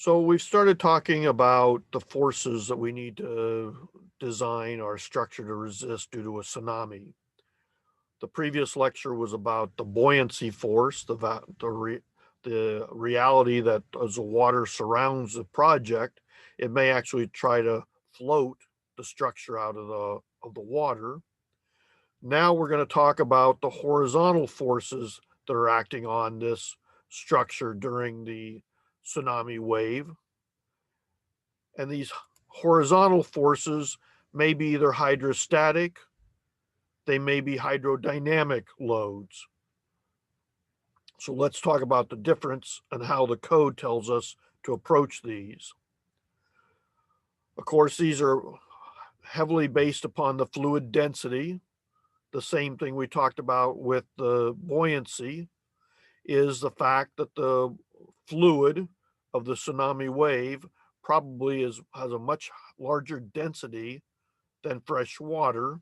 So we've started talking about the forces that we need to design our structure to resist due to a tsunami. The previous lecture was about the buoyancy force, the reality that as the water surrounds the project, it may actually try to float the structure out of the water. Now we're going to talk about the horizontal forces that are acting on this structure during the tsunami wave. And these horizontal forces may be either hydrostatic, they may be hydrodynamic loads. So let's talk about the difference and how the code tells us to approach these. Of course, these are heavily based upon the fluid density. The same thing we talked about with the buoyancy is the fact that the fluid of the tsunami wave probably has a much larger density than fresh water.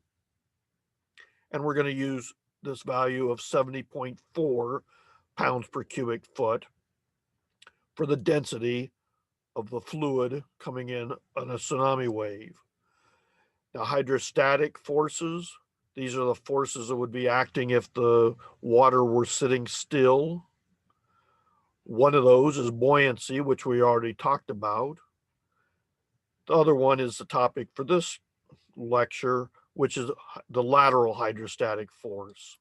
And we're going to use this value of 70.4 pounds per cubic foot for the density of the fluid coming in on a tsunami wave. Now, hydrostatic forces, these are the forces that would be acting if the water were sitting still. One of those is buoyancy, which we already talked about. The other one is the topic for this lecture, which is the lateral hydrostatic force.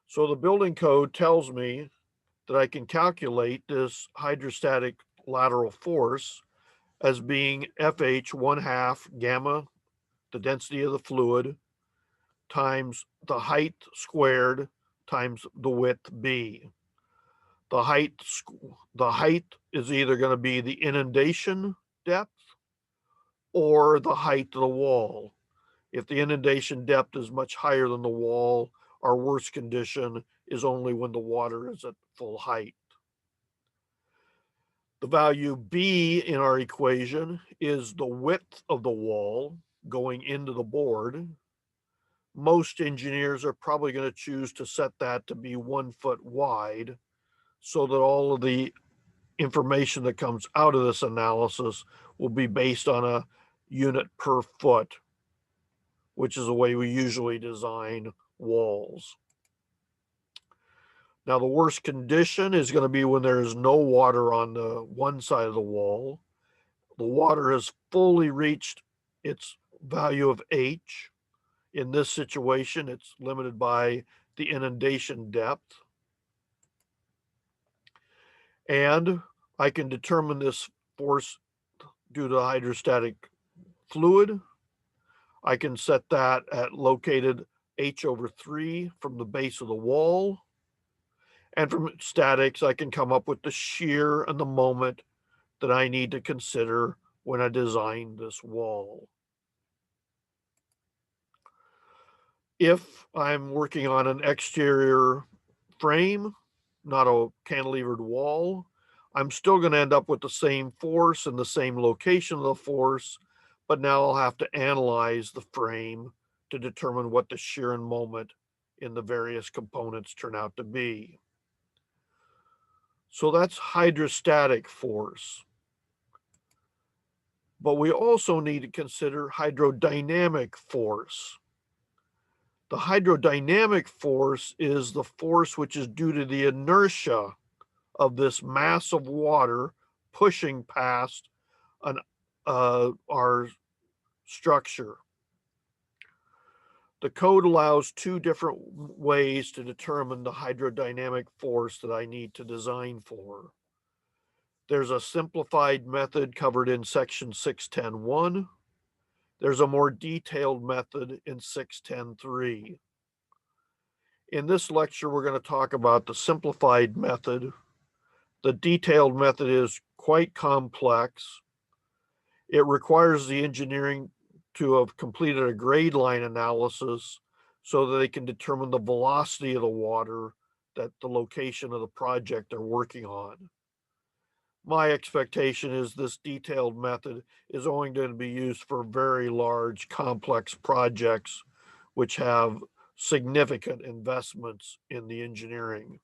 So the building code tells me that I can calculate this hydrostatic lateral force as being FH 1/2 gamma, the density of the fluid, times the height squared times the width B. The height is either going to be the inundation depth or the height of the wall. If the inundation depth is much higher than the wall, our worst condition is only when the water is at full height. The value B in our equation is the width of the wall going into the board. Most engineers are probably going to choose to set that to be 1 foot wide so that all of the information that comes out of this analysis will be based on a unit per foot, which is the way we usually design walls. Now, the worst condition is going to be when there is no water on the one side of the wall. The water has fully reached its value of H. In this situation, it's limited by the inundation depth. And I can determine this force due to the hydrostatic fluid. I can set that at located H/3 from the base of the wall. And from statics, I can come up with the shear and the moment that I need to consider when I design this wall. If I'm working on an exterior frame, not a cantilevered wall, I'm still going to end up with the same force and the same location of the force, but now I'll have to analyze the frame to determine what the shear and moment in the various components turn out to be. So that's hydrostatic force. But we also need to consider hydrodynamic force. The hydrodynamic force is the force which is due to the inertia of this mass of water pushing past our structure. The code allows two different ways to determine the hydrodynamic force that I need to design for. There's a simplified method covered in section 610.1. There's a more detailed method in 610.3. In this lecture, we're going to talk about the simplified method. The detailed method is quite complex. It requires the engineering to have completed a grade line analysis so that they can determine the velocity of the water that the location of the project they're working on. My expectation is this detailed method is only going to be used for very large, complex projects which have significant investments in the engineering.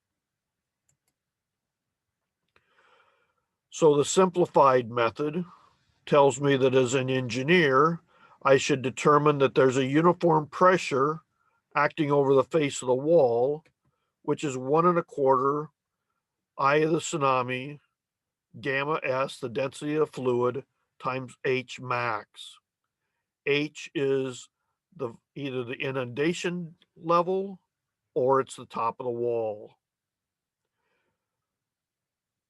So the simplified method tells me that as an engineer, I should determine that there's a uniform pressure acting over the face of the wall, which is 1.25 I of the tsunami, gamma S, the density of fluid, times H max. H is either the inundation level or it's the top of the wall.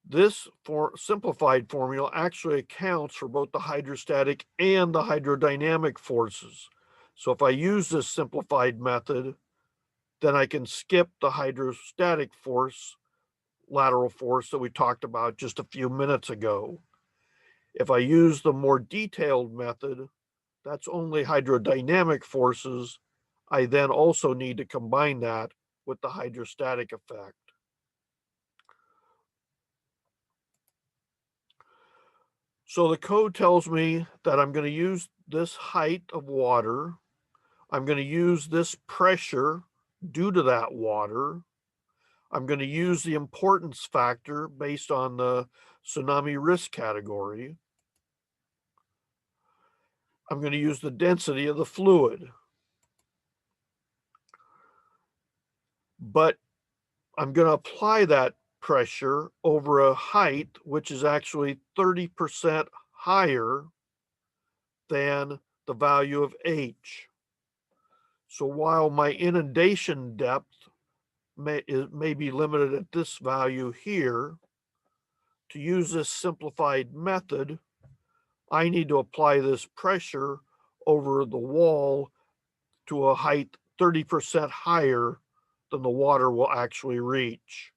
This simplified formula actually accounts for both the hydrostatic and the hydrodynamic forces. So if I use this simplified method, then I can skip the hydrostatic force, lateral force that we talked about just a few minutes ago. If I use the more detailed method, that's only hydrodynamic forces. I then also need to combine that with the hydrostatic effect. So the code tells me that I'm going to use this height of water. I'm going to use this pressure due to that water. I'm going to use the importance factor based on the tsunami risk category. I'm going to use the density of the fluid. But I'm going to apply that pressure over a height which is actually 30% higher than the value of H. So while my inundation depth may be limited at this value here, to use this simplified method, I need to apply this pressure over the wall to a height 30% higher than the water will actually reach.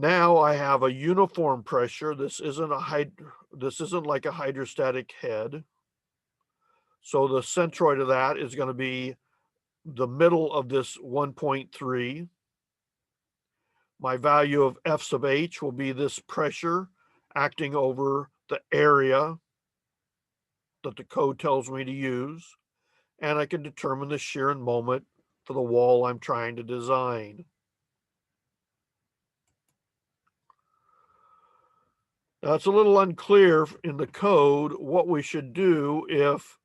Now I have a uniform pressure. This isn't like a hydrostatic head. So the centroid of that is going to be the middle of this 1.3. My value of F sub H will be this pressure acting over the area that the code tells me to use. And I can determine the shear and moment for the wall I'm trying to design. Now it's a little unclear in the code what we should do if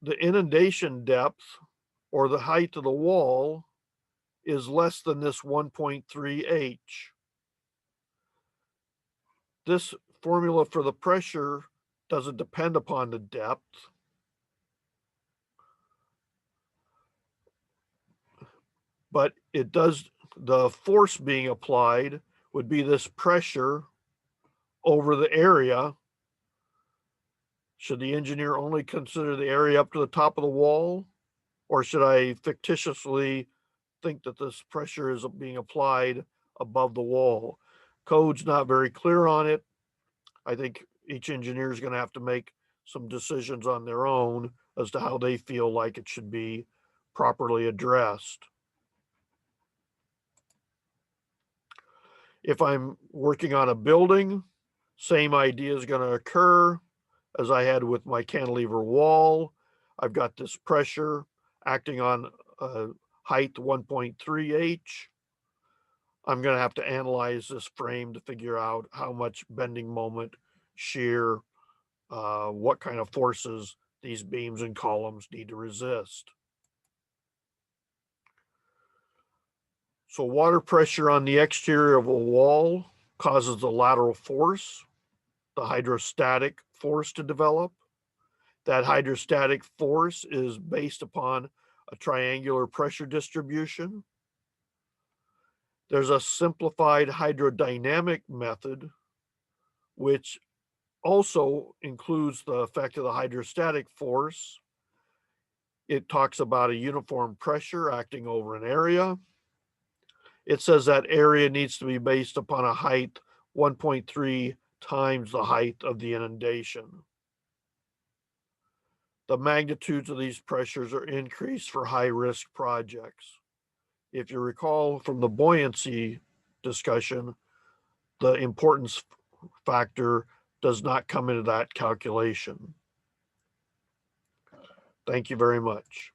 the inundation depth or the height of the wall is less than this 1.3 H. This formula for the pressure doesn't depend upon the depth. But it does, the force being applied would be this pressure over the area. Should the engineer only consider the area up to the top of the wall? Or should I fictitiously think that this pressure is being applied above the wall? Code's not very clear on it. I think each engineer is going to have to make some decisions on their own as to how they feel like it should be properly addressed. If I'm working on a building, same idea is going to occur as I had with my cantilever wall. I've got this pressure acting on height 1.3 H. I'm going to have to analyze this frame to figure out how much bending moment, shear, what kind of forces these beams and columns need to resist. So water pressure on the exterior of a wall causes the lateral force, the hydrostatic force to develop. That hydrostatic force is based upon a triangular pressure distribution. There's a simplified hydrodynamic method, which also includes the effect of the hydrostatic force. It talks about a uniform pressure acting over an area. It says that area needs to be based upon a height 1.3 times the height of the inundation. The magnitudes of these pressures are increased for high-risk projects. If you recall from the buoyancy discussion, the importance factor does not come into that calculation. Thank you very much.